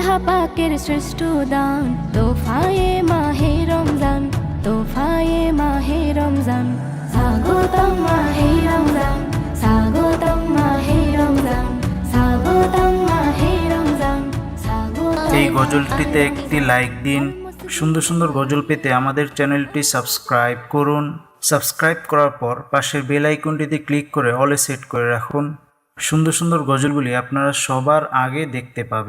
আল্লাহ পাকের শ্রেষ্ঠ দান তোফায়ে মাহে রমজান, তোফায়ে মাহে রমজান। স্বাগতম মাহে রমজান, স্বাগতম মাহে রমজান, স্বাগতম মাহে রমজান, স্বাগতম। এই গজলটিতে একটি লাইক দিন। সুন্দর সুন্দর গজল পেতে আমাদের চ্যানেলটি সাবস্ক্রাইব করুন। সাবস্ক্রাইব করার পর পাশের বেল আইকনটিতে ক্লিক করে অলে সেট করে রাখুন। সুন্দর সুন্দর গজলগুলি আপনারা সবার আগে দেখতে পাবেন।